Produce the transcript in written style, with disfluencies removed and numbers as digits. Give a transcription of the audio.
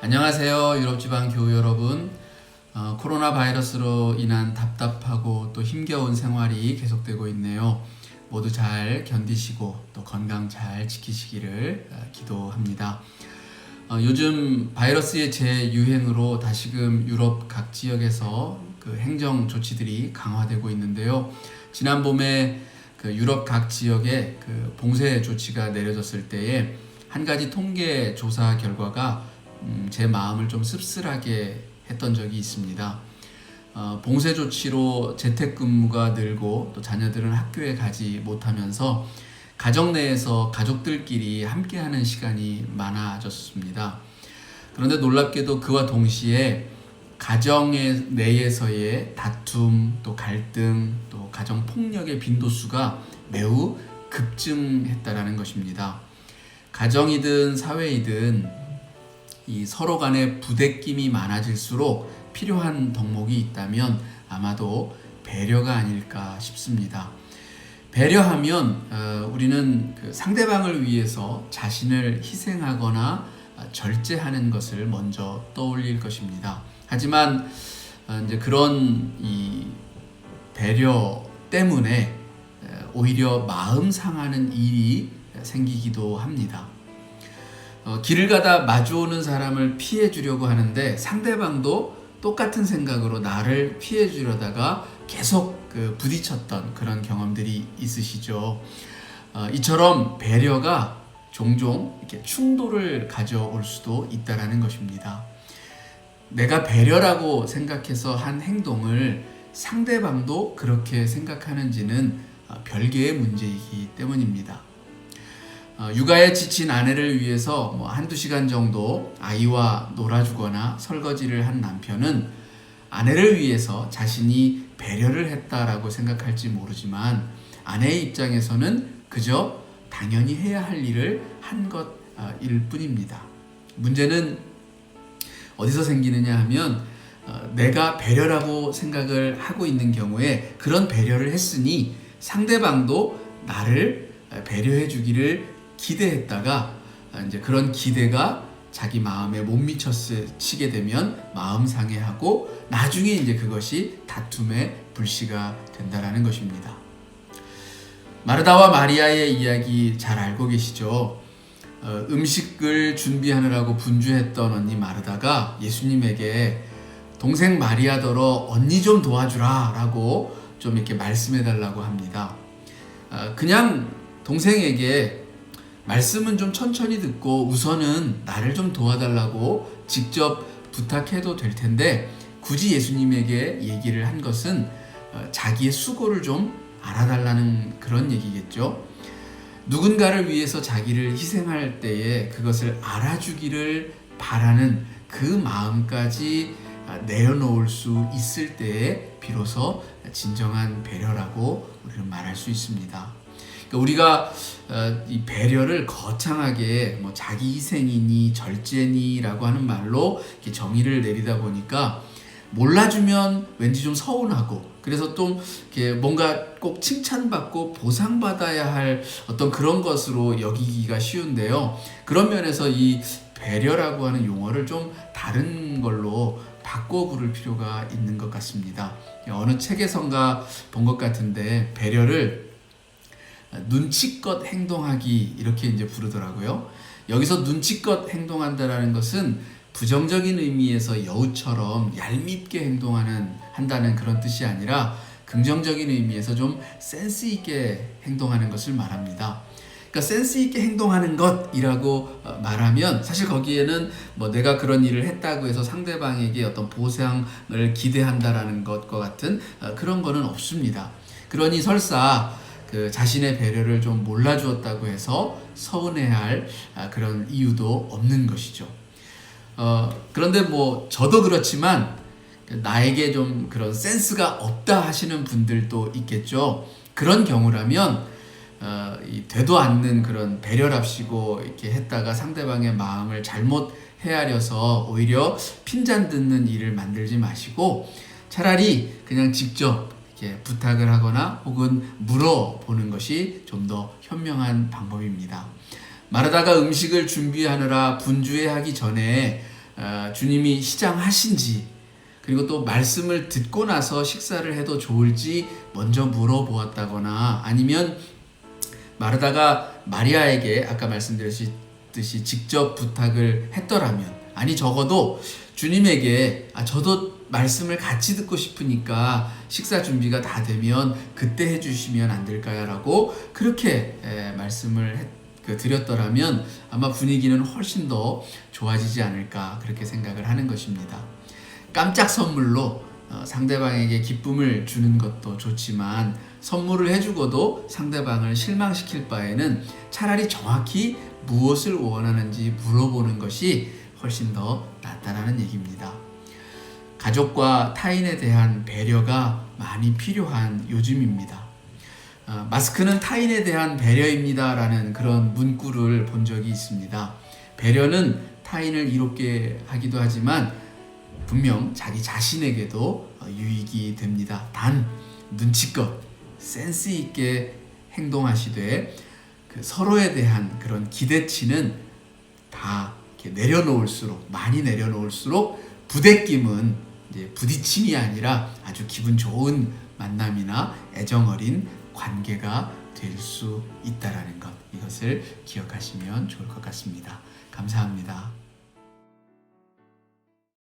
안녕하세요. 유럽지방 교우 여러분. 코로나 바이러스로 인한 답답하고 또 힘겨운 생활이 계속되고 있네요. 모두 잘 견디시고 또 건강 잘 지키시기를 기도합니다. 요즘 바이러스의 재유행으로 다시금 유럽 각 지역에서 그 행정 조치들이 강화되고 있는데요. 지난 봄에 그 유럽 각 지역에 그 봉쇄 조치가 내려졌을 때에 한 가지 통계 조사 결과가 제 마음을 좀 씁쓸하게 했던 적이 있습니다. 봉쇄 조치로 재택근무가 늘고 또 자녀들은 학교에 가지 못하면서 가정 내에서 가족들끼리 함께하는 시간이 많아졌습니다. 그런데 놀랍게도 그와 동시에 가정 내에서의 다툼, 또 갈등, 또 가정 폭력의 빈도수가 매우 급증했다라는 것입니다. 가정이든 사회이든 이 서로 간의 부대낌이 많아질수록 필요한 덕목이 있다면 아마도 배려가 아닐까 싶습니다. 배려하면 우리는 그 상대방을 위해서 자신을 희생하거나 절제하는 것을 먼저 떠올릴 것입니다. 하지만 이제 그런 이 배려 때문에 오히려 마음 상하는 일이 생기기도 합니다. 길을 가다 마주오는 사람을 피해 주려고 하는데 상대방도 똑같은 생각으로 나를 피해 주려다가 계속 부딪혔던 그런 경험들이 있으시죠. 이처럼 배려가 종종 이렇게 충돌을 가져올 수도 있다라는 것입니다. 내가 배려라고 생각해서 한 행동을 상대방도 그렇게 생각하는지는 별개의 문제이기 때문입니다. 육아에 지친 아내를 위해서 한두 시간 정도 아이와 놀아주거나 설거지를 한 남편은 아내를 위해서 자신이 배려를 했다라고 생각할지 모르지만 아내의 입장에서는 그저 당연히 해야 할 일을 한 것일 뿐입니다. 문제는 어디서 생기느냐 하면 내가 배려라고 생각을 하고 있는 경우에 그런 배려를 했으니 상대방도 나를 배려해 주기를 기대했다가 이제 그런 기대가 자기 마음에 못 미치게 되면 마음 상해하고 나중에 이제 그것이 다툼의 불씨가 된다라는 것입니다. 마르다와 마리아의 이야기 잘 알고 계시죠? 음식을 준비하느라고 분주했던 언니 마르다가 예수님에게 동생 마리아더러 언니 좀 도와주라 라고 좀 이렇게 말씀해 달라고 합니다. 그냥 동생에게 말씀은 좀 천천히 듣고 우선은 나를 좀 도와달라고 직접 부탁해도 될 텐데 굳이 예수님에게 얘기를 한 것은 자기의 수고를 좀 알아달라는 그런 얘기겠죠. 누군가를 위해서 자기를 희생할 때에 그것을 알아주기를 바라는 그 마음까지 내려놓을 수 있을 때에 비로소 진정한 배려라고 우리는 말할 수 있습니다. 우리가 이 배려를 거창하게 자기 희생이니 절제니라고 하는 말로 이렇게 정의를 내리다 보니까 몰라주면 왠지 좀 서운하고 그래서 또 이렇게 뭔가 꼭 칭찬받고 보상받아야 할 어떤 그런 것으로 여기기가 쉬운데요. 그런 면에서 이 배려라고 하는 용어를 좀 다른 걸로 바꿔 부를 필요가 있는 것 같습니다. 어느 책에선가 본 것 같은데 배려를 눈치껏 행동하기 이렇게 이제 부르더라고요. 여기서 눈치껏 행동한다라는 것은 부정적인 의미에서 여우처럼 얄밉게 한다는 그런 뜻이 아니라 긍정적인 의미에서 좀 센스 있게 행동하는 것을 말합니다. 그러니까 센스 있게 행동하는 것이라고 말하면 사실 거기에는 내가 그런 일을 했다고 해서 상대방에게 어떤 보상을 기대한다라는 것과 같은 그런 거는 없습니다. 그러니 설사 그 자신의 배려를 좀 몰라주었다고 해서 서운해할 그런 이유도 없는 것이죠. 그런데 저도 그렇지만 나에게 좀 그런 센스가 없다 하시는 분들도 있겠죠. 그런 경우라면 되도 않는 그런 배려랍시고 이렇게 했다가 상대방의 마음을 잘못 헤아려서 오히려 핀잔 듣는 일을 만들지 마시고 차라리 그냥 직접 이렇게 부탁을 하거나 혹은 물어보는 것이 좀 더 현명한 방법입니다. 마르다가 음식을 준비하느라 분주해 하기 전에 주님이 시장하신지, 그리고 또 말씀을 듣고 나서 식사를 해도 좋을지 먼저 물어보았다거나, 아니면 마르다가 마리아에게 아까 말씀드렸듯이 직접 부탁을 했더라면, 아니 적어도 주님에게 저도 말씀을 같이 듣고 싶으니까 식사 준비가 다 되면 그때 해주시면 안 될까요? 라고 그렇게 말씀을 드렸더라면 아마 분위기는 훨씬 더 좋아지지 않을까, 그렇게 생각을 하는 것입니다. 깜짝 선물로 상대방에게 기쁨을 주는 것도 좋지만, 선물을 해주고도 상대방을 실망시킬 바에는 차라리 정확히 무엇을 원하는지 물어보는 것이 훨씬 더 낫다라는 얘기입니다. 가족과 타인에 대한 배려가 많이 필요한 요즘입니다. 마스크는 타인에 대한 배려입니다 라는 그런 문구를 본 적이 있습니다. 배려는 타인을 이롭게 하기도 하지만 분명 자기 자신에게도 유익이 됩니다. 단 눈치껏 센스 있게 행동하시되 서로에 대한 그런 기대치는 다 이렇게 내려놓을수록, 많이 내려놓을수록 부대낌은 이제 부딪힘이 아니라 아주 기분 좋은 만남이나 애정 어린 관계가 될 수 있다라는 것, 이것을 기억하시면 좋을 것 같습니다. 감사합니다.